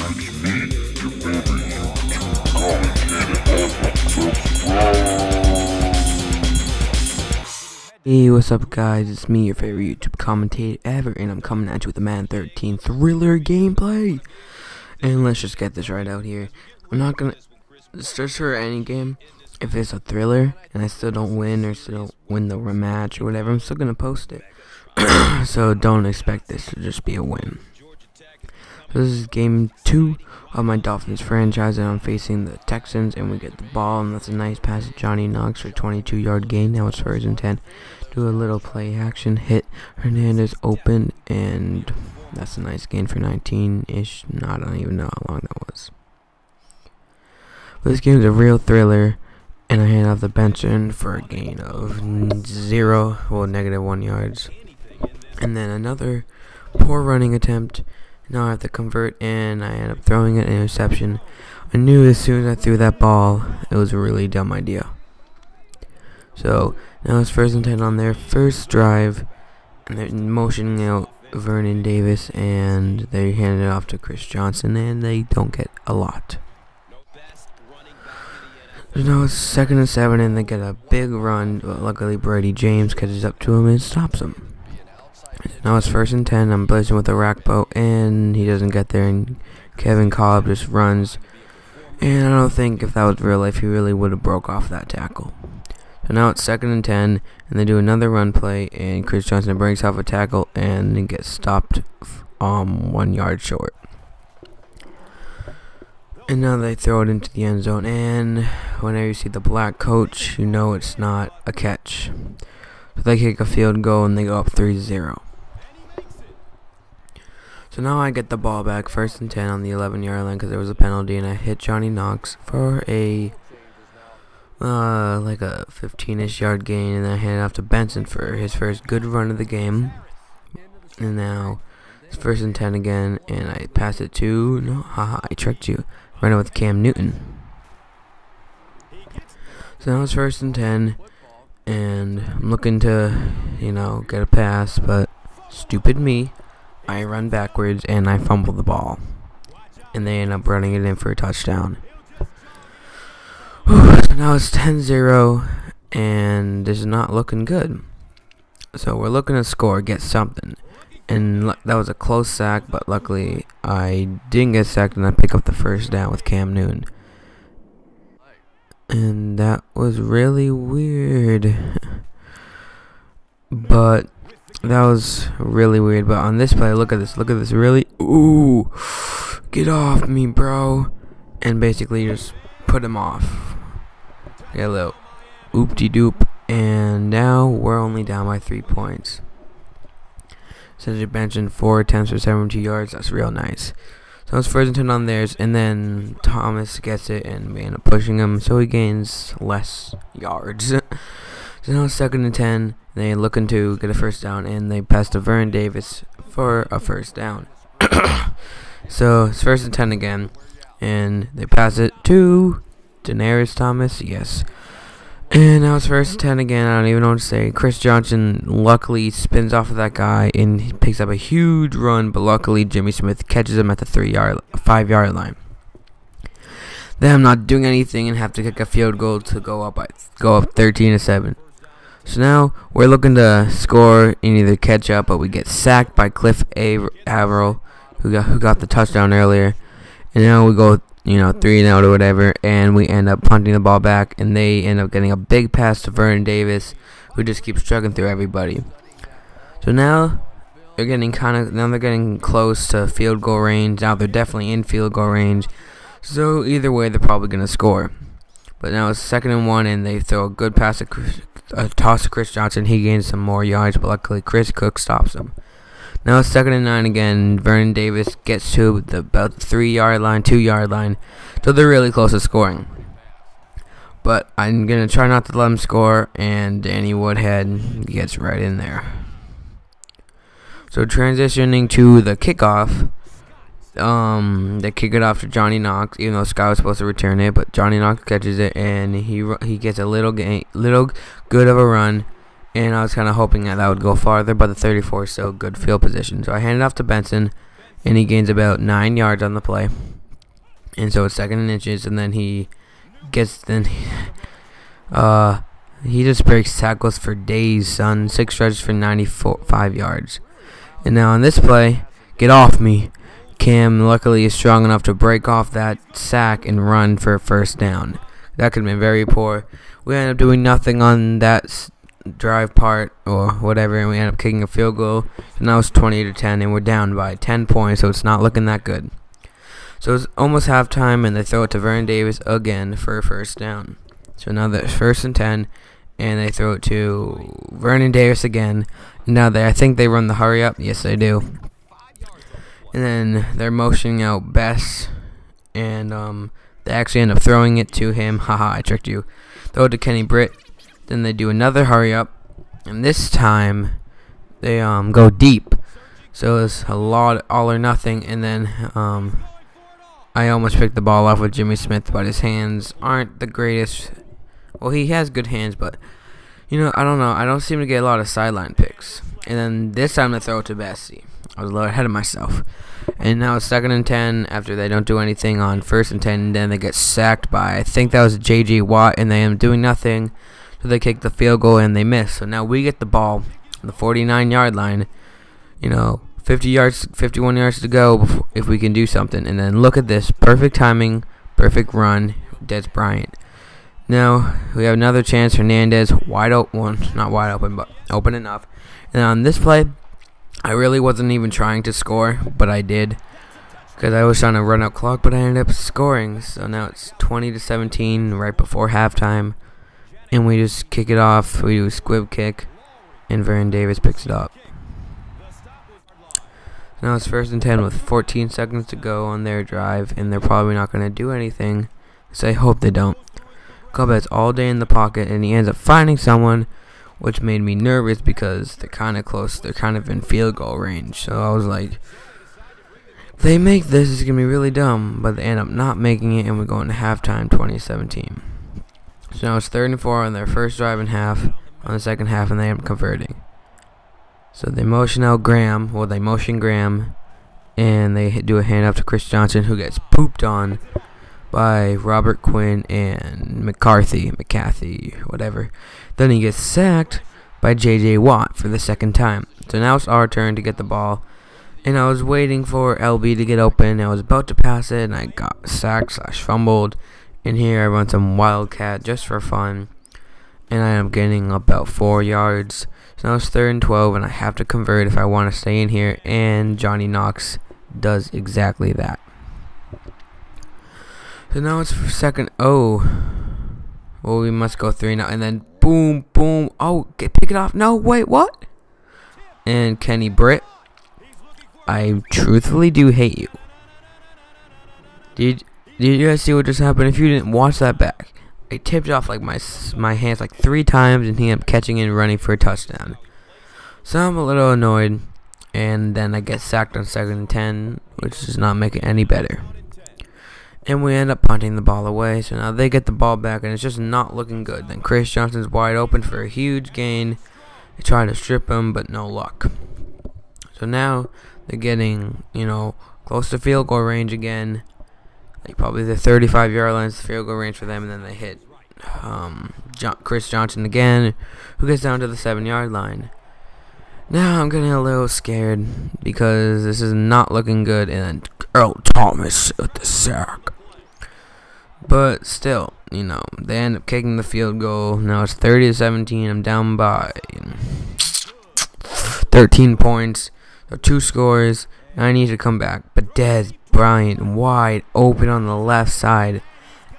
It's me, your favorite YouTube commentator, Ep3. Hey, what's up guys, it's me, your favorite YouTube commentator ever, and I'm coming at you with a Madden 13 thriller gameplay. And let's just get this right out here. I'm not gonna search for any game. If it's a thriller and I still don't win or still don't win the rematch or whatever, I'm still gonna post it. So don't expect this to just be a win. So this is game 2 of my Dolphins franchise, and I'm facing the Texans, and we get the ball, and that's a nice pass to Johnny Knox for a 22-yard gain. Now it's 1st and 10. Do a little play action, hit Hernandez open, and that's a nice gain for 19-ish. No, I don't even know how long that was. But this game's a real thriller, and I hand off the bench in for a gain of -1 yards. And then another poor running attempt. Now I have to convert, and I end up throwing an interception. I knew as soon as I threw that ball, it was a really dumb idea. So now it's 1st and 10 on their first drive, and they're motioning out Vernon Davis, and they hand it off to Chris Johnson, and they don't get a lot. So now it's 2nd and 7, and they get a big run, but luckily Brady James catches up to him and stops him. Now it's 1st and 10. I'm blitzing with a rack boat, and he doesn't get there, and Kevin Cobb just runs. And I don't think if that was real life, he really would have broke off that tackle. So now it's 2nd and 10, and they do another run play, and Chris Johnson breaks off a tackle and gets stopped 1 yard short. And now they throw it into the end zone, and whenever you see the black coach, you know it's not a catch. So they kick a field goal, and they go up 3-0. So now I get the ball back, 1st and 10 on the 11-yard line because there was a penalty, and I hit Johnny Knox for a like a 15-ish yard gain, and I hand it off to Benson for his first good run of the game. And now it's 1st and 10 again, and I pass it to I tricked you. Run it with Cam Newton. So now it's 1st and 10, and I'm looking to, get a pass, but stupid me. I run backwards and I fumble the ball, and they end up running it in for a touchdown. So now it's 10-0, and this is not looking good. So we're looking to score, get something, and that was a close sack, but luckily I didn't get sacked, and I pick up the 1st down with Cam Newton. And that was really weird. But that was really weird. But on this play, look at this. Look at this. Really? Ooh. Get off me, bro. And basically just put him off. Get a little oop-de-doop. And now we're only down by 3 points. Since you mentioned 4 attempts for 72 yards, that's real nice. So it's 1st and 10 on theirs, and then Thomas gets it, and we end up pushing him, so he gains less yards. So now it's 2nd and 10. They looking to get a 1st down, and they pass to Vernon Davis for a 1st down. So it's 1st and 10 again, and they pass it to Daenerys Thomas. Yes. And now it's 1st and 10 again. I don't even know what to say. Chris Johnson luckily spins off of that guy, and he picks up a huge run, but luckily Jimmy Smith catches him at the 5-yard line. Then I'm not doing anything and have to kick a field goal to go up 13-7. So now we're looking to score and either catch up, but we get sacked by Cliff Averill, who got the touchdown earlier. And now we go 3-0 or whatever, and we end up punting the ball back, and they end up getting a big pass to Vernon Davis, who just keeps chugging through everybody. So now they're getting close to field goal range. Now they're definitely in field goal range. So either way, they're probably gonna score. But now it's 2nd and 1, and they throw a good pass a toss to Chris Johnson. He gains some more yards, but luckily Chris Cook stops him. Now it's 2nd and 9 again. Vernon Davis gets to about the 3-yard line, 2-yard line, so they're really close to scoring. But I'm gonna try not to let him score, and Danny Woodhead gets right in there. So transitioning to the kickoff, they kick it off to Johnny Knox, even though Scott was supposed to return it, but Johnny Knox catches it, and he gets a little good of a run. And I was kind of hoping that would go farther, but the 34 is still good field position. So I hand it off to Benson, and he gains about 9 yards on the play. and so it's 2nd and inches, and then he just breaks tackles for days, son. 6 stretches for 95 yards. And now on this play, get off me. Cam luckily is strong enough to break off that sack and run for a 1st down. That could have been very poor. We ended up doing nothing on that drive part or whatever, and we ended up kicking a field goal. And now it's 20-10, and we're down by 10 points, so it's not looking that good. So it's almost halftime, and they throw it to Vernon Davis again for a 1st down. So now there's 1st and 10, and they throw it to Vernon Davis again. Now I think they run the hurry up. Yes, they do. And then they're motioning out Bess, and they actually end up throwing it to him. Haha, I tricked you. Throw it to Kenny Britt. Then they do another hurry up, and this time they go deep. So it's a lot, all or nothing. And then I almost picked the ball off with Jimmy Smith, but his hands aren't the greatest. Well, he has good hands, but I don't know. I don't seem to get a lot of sideline picks. And then this time they throw it to Bessie. I was a little ahead of myself. And now it's 2nd and 10 after they don't do anything on 1st and 10. And then they get sacked by, I think that was J.J. Watt, and they end up doing nothing. So they kick the field goal and they miss. So now we get the ball on the 49-yard line. 51 yards to go if we can do something. And then look at this. Perfect timing, perfect run, Des Bryant. Now we have another chance. Hernandez wide open. Well, not wide open, but open enough. And on this play, I really wasn't even trying to score, but I did, because I was trying to run out clock, but I ended up scoring. So now it's 20-17 right before halftime, and we just kick it off. We do a squib kick, and Vernon Davis picks it up. Now it's 1st and 10 with 14 seconds to go on their drive, and they're probably not going to do anything, so I hope they don't. Cobb's all day in the pocket, and he ends up finding someone, which made me nervous because they're kind of close. They're kind of in field goal range. So I was like, if they make this, it's going to be really dumb. But they end up not making it, and we're going to halftime 20-17. So now it's 3rd and 4 on their first drive and half, on the second half, and they end up converting. So they motion out Graham. Well, they motion Graham, and they do a handoff to Chris Johnson, who gets pooped on by Robert Quinn and McCarthy, whatever. Then he gets sacked by J.J. Watt for the 2nd time. So now it's our turn to get the ball. And I was waiting for LB to get open. I was about to pass it, and I got sacked/fumbled. And here I run some wildcat just for fun. And I am getting about 4 yards. So now it's 3rd and 12, and I have to convert if I want to stay in here. And Johnny Knox does exactly that. So now it's 2nd. Oh. Well, we must go 3 now. And then boom, boom. Oh, pick it off. No, wait, what? And Kenny Britt. I truthfully do hate you. Did you guys see what just happened? If you didn't, watch that back. I tipped off like my hands like 3 times, and he ended up catching and running for a touchdown. So I'm a little annoyed. And then I get sacked on 2nd and 10, which does not make it any better. And we end up punting the ball away. So now they get the ball back, and it's just not looking good. Then Chris Johnson's wide open for a huge gain. They try to strip him, but no luck. So now they're getting, close to field goal range again. Like probably the 35-yard line is the field goal range for them. And then they hit Chris Johnson again, who gets down to the 7-yard line. Now I'm getting a little scared because this is not looking good. And then Earl Thomas with the sack. But still, they end up kicking the field goal. Now it's 30-17. I'm down by 13 points. So 2 scores. And I need to come back. But Des Bryant wide open on the left side.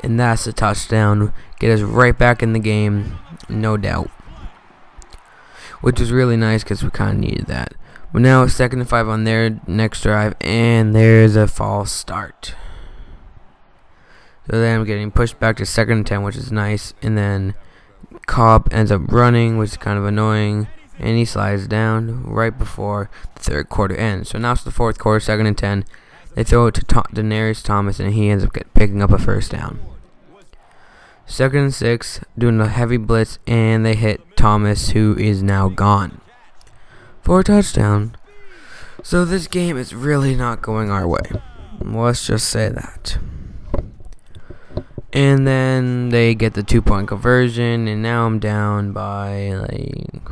And that's a touchdown. Get us right back in the game. No doubt. Which was really nice because we kind of needed that. But now it's 2nd and 5 on their next drive. And there's a false start. So then I'm getting pushed back to 2nd and 10, which is nice. And then Cobb ends up running, which is kind of annoying. And he slides down right before the 3rd quarter ends. So now it's the 4th quarter, 2nd and 10. They throw it to Denarius Thomas, and he ends up picking up a 1st down. 2nd and 6, doing a heavy blitz, and they hit Thomas, who is now gone for a touchdown. So this game is really not going our way. Let's just say that. And then they get the 2-point conversion, and now I'm down by like,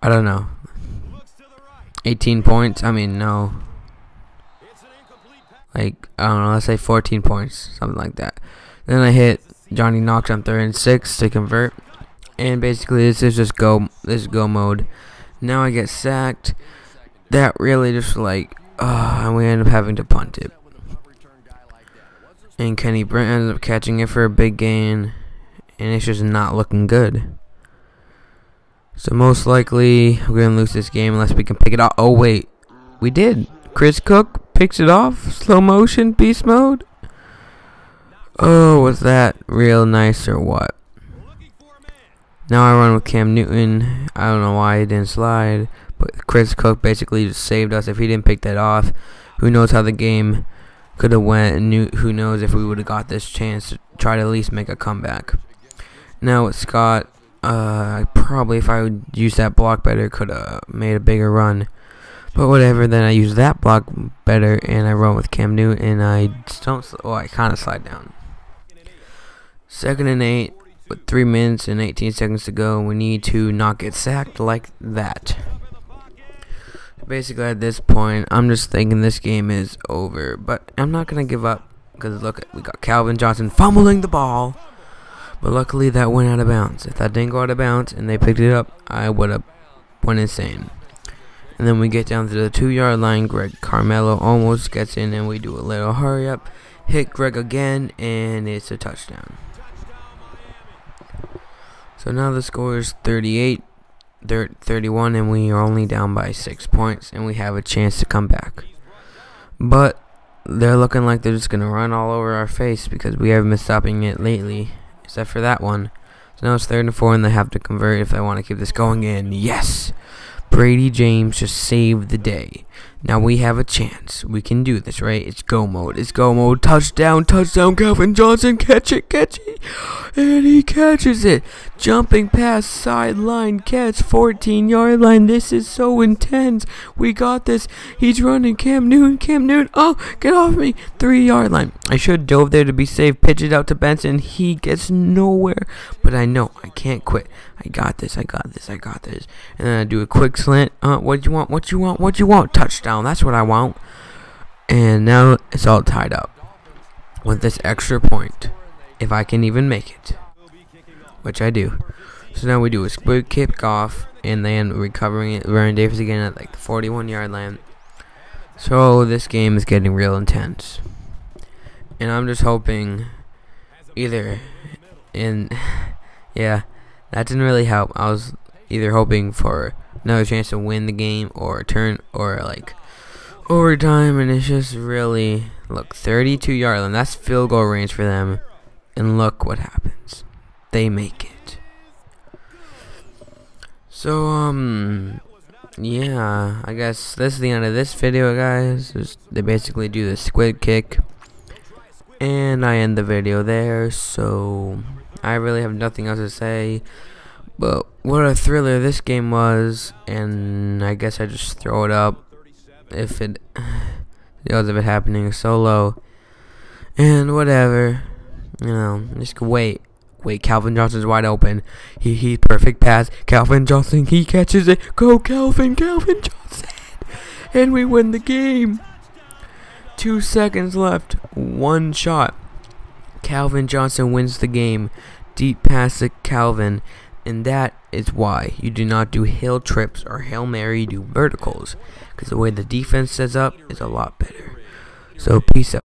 I don't know, 18 points. I mean, no, like, I don't know, let's say 14 points, something like that. Then I hit Johnny Knox on 3rd and 6 to convert, and basically this is just go mode. Now I get sacked. That really just like, and we end up having to punt it. And Kenny Brent ends up catching it for a big gain, and it's just not looking good. So most likely we're gonna lose this game unless we can pick it off. Oh wait, we did. Chris Cook picks it off, slow motion, beast mode. Oh, was that real nice or what? Now I run with Cam Newton. I don't know why he didn't slide, but Chris Cook basically just saved us. If he didn't pick that off, who knows how the game could have went, and who knows if we would have got this chance to try to at least make a comeback. Now with Scott, probably if I would use that block better, could have made a bigger run. But whatever, then I use that block better, and I run with Cam Newton, and I kind of slide down. 2nd and 8, with 3 minutes and 18 seconds to go, we need to not get sacked like that. Basically, at this point, I'm just thinking this game is over, but I'm not going to give up, because look, we got Calvin Johnson fumbling the ball, but luckily that went out of bounds. If that didn't go out of bounds and they picked it up, I would have went insane. And then we get down to the 2-yard line. Greg Carmelo almost gets in, and we do a little hurry up, hit Greg again, and it's a touchdown. So now the score is 38-31, and we are only down by 6 points, and we have a chance to come back. But they're looking like they're just going to run all over our face because we haven't been stopping it lately, except for that one. So now it's 3rd and 4, and they have to convert if they want to keep this going in. Yes! Brady James just saved the day. Now we have a chance. We can do this, right? It's go mode. It's go mode. Touchdown, touchdown. Calvin Johnson, catch it. And he catches it. Jumping past sideline catch, 14-yard line. This is so intense. We got this. He's running. Cam Newton. Oh, get off me. 3-yard line. I should have dove there to be safe. Pitch it out to Benson. He gets nowhere. But I know I can't quit. I got this. And then I do a quick slant. What you want? Touchdown. That's what I want. And now it's all tied up with this extra point, if I can even make it, which I do. So now we do a quick kickoff, and then recovering it, Vernon Davis again at like the 41-yard line. So this game is getting real intense, and I'm just hoping yeah, that didn't really help. I was either hoping for another chance to win the game or like overtime, and it's just really, look, 32-yard line. That's field goal range for them, and look what happens. They make it. So yeah, I guess this is the end of this video, guys. They basically do the squid kick, and I end the video there. So I really have nothing else to say, but what a thriller this game was, and I guess I just throw it up if it of it happening solo, and whatever, just wait, Calvin Johnson's wide open, he perfect pass, Calvin Johnson, he catches it, go Calvin Johnson, and we win the game. 2 seconds left, one shot, Calvin Johnson wins the game, deep pass to Calvin. And that is why you do not do hill trips or Hail Mary, you do verticals, because the way the defense sets up is a lot better. So peace out.